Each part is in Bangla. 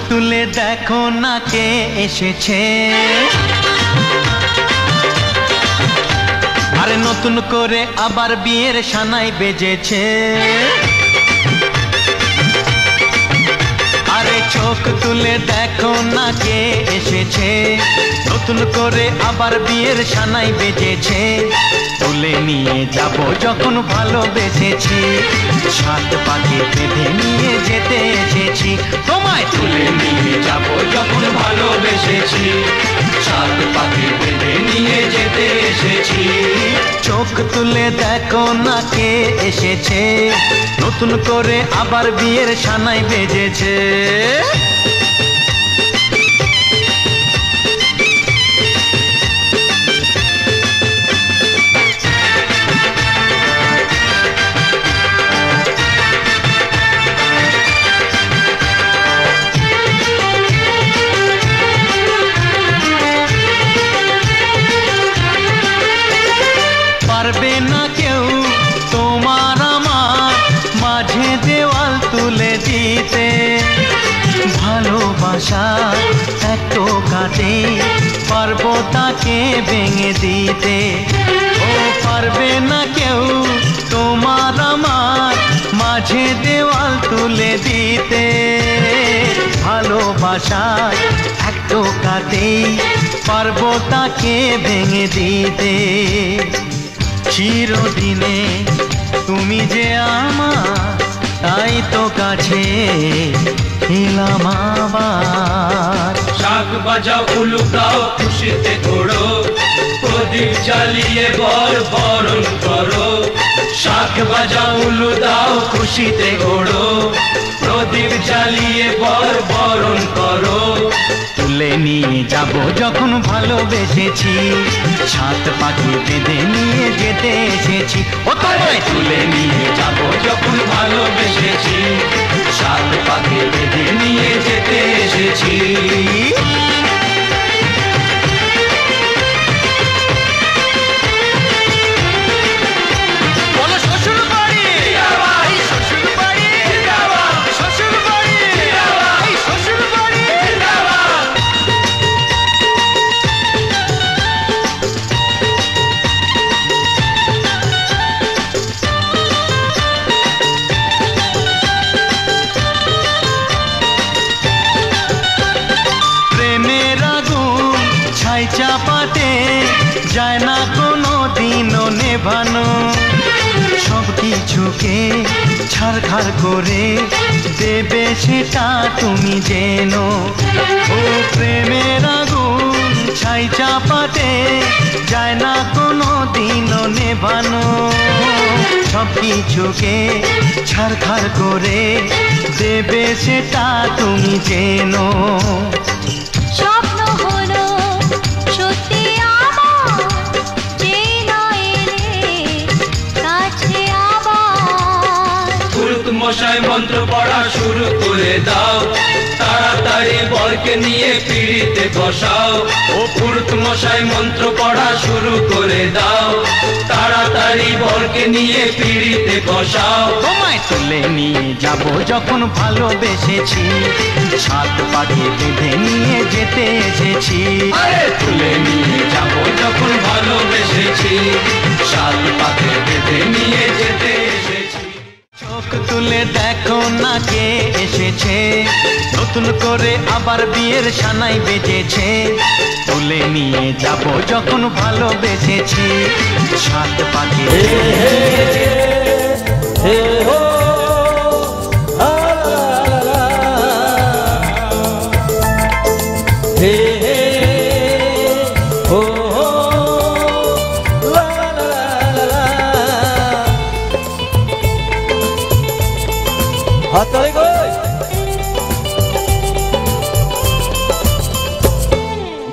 তুলে দেখো না কে এসেছে, আরে নতুন করে আবার বিয়ের সানাই বেজেছে। আরে চোখ তুলে দেখো না কে এসেছে, নতুন করে আবার বিয়ের সানাই বেজেছে। তুলে নিয়ে যাব যখন ভালোবেসেছি, সাত পাকে বেঁধে নিয়ে যেতে এসেছি। তোমায় তুলে নিয়ে যাব যখন ভালোবেসেছি, সাত পাকে বেঁধে নিয়ে যেতে এসেছি। চোখ তুলে দেখো না কে এসেছে, নতুন করে আবার বিয়ের সানাই বেজেছে। পারবে না কেউ তোমার আমার মাঝে দেওয়াল তুলে দিতে, ভালোবাসা এক টোকাতে পারবো তাকে ভেঙে দিতে। ও পারবে না কেউ তোমার আমার মাঝে দেওয়াল তুলে দিতে, ভালোবাসা এক টোকাতেই পারবো তাকে ভেঙে দিতে। চিরদিনে তুমি যে আমার, তাই তো কাছে এলাম আবার। শাক বাজাও উলু দাও খুশিতে ঘোড়ো, প্রদীপ জ্বালিয়ে বরণ করো। শাক বাজাও উলু দাও খুশিতে ঘোড়ো, প্রদীপ জ্বালিয়ে বরণ করো। তুলে নিয়ে যাব যখন ভালোবেসেছি, সাত পাখি বেঁধে নিয়ে যেতে এসেছি। ও তোমায় তুলে নিয়ে যাব যখন ভালোবেসেছি, সাত পাখি বেঁধে নিয়ে যেতে এসেছি। চাপাতে যায় না কোনো দিনও নেভানো, সব কিছুকে ছাড়খাড় করে দেবে সেটা তুমি জেনো। ও প্রেমের আগুন ছাই চাপাতে যায় না কোনো দিনও নেভানো, সব কিছুকে ছাড়খাড় করে দেবে সেটা তুমি জেনো। মশাই মন্ত্র পড়া শুরু করে দাও, তাড়াতাড়ি বরকে নিয়ে পিড়িতে বসাও। ও পুরুত মশাই মন্ত্র পড়া শুরু করে দাও, তাড়াতাড়ি বরকে নিয়ে পিড়িতে বসাও। তোমায় তুলে নিয়ে যাব যখন ভালোবেসেছি, সাত পাখি বেঁধে নিয়ে যেতে এসেছি। তুলে নিয়ে যাব যখন ভালোবেসেছি, সাত পাখি বেঁধে নিয়ে যেতে এসেছি। চোখ তুলে দেখো না কে এসেছে, নতুন করে আবার বিয়ের সানাই বেজেছে। তুলে নিয়ে যাব যখন ভালোবেসেছি, সাত পাখি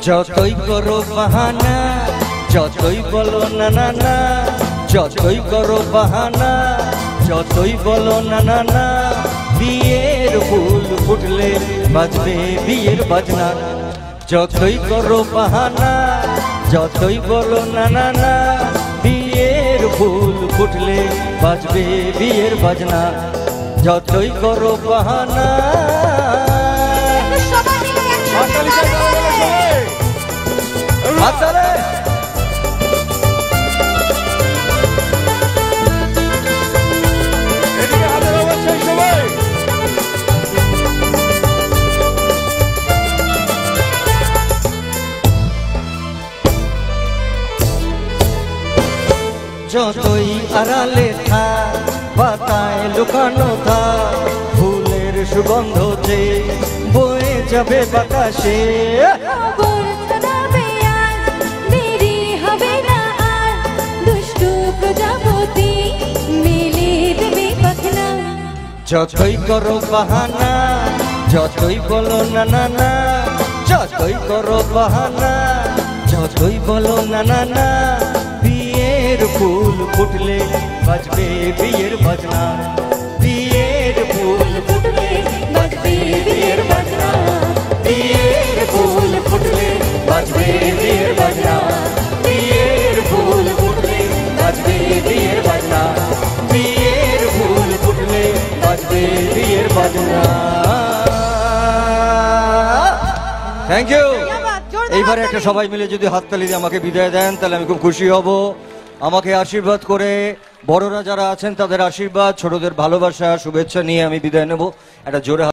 যতই করো বাহানা, যতই বলো না না না, যতই করো বাহানা, যতই বলো না না না, বিয়ের ফুল ফুটলে বাজবে বিয়ের বাজনা। যতই করো বাহানা, যতই বলো না না না, বিয়ের ফুল ফুটলে বাজবে বিয়ের বাজনা। যতই করো বাহানা, হাততালি। এদিকে হাতের আওয়াজ চাই সবাই। যতই আড়ালে থাক পাতায় লুকানো থাক ফুলের সুগন্ধতে বয়ে যাবে বাতাসে। যতই করো বাহানা যতই বলো না না না, যতই করো বাহানা যতই বলো না না না, বিয়ের ফুল ফুটলে বাজবে বিয়ের বাজনা, বিয়ের ফুল ফুটলে বাজবে বিয়ের বাজনা, বিয়ের ফুল ফুটলে বাজবে বিয়ের বাজনা, বিয়ের ফুল ফুটলে বাজবে বিয়ের বাজনা, বিয়ের ফুল ফুটলে বাজবে বিয়ের বাজনা। Thank you. এইবারে একটা সবাই মিলে যদি হাততালি দিয়ে আমাকে বিদায় দেন তাহলে আমি খুব খুশি হব। আমাকে আশীর্বাদ করে বড়রা যারা আছেন তাদের আশীর্বাদ, ছোটদের ভালোবাসা শুভেচ্ছা নিয়ে আমি বিদায় নেব। একটা জোরে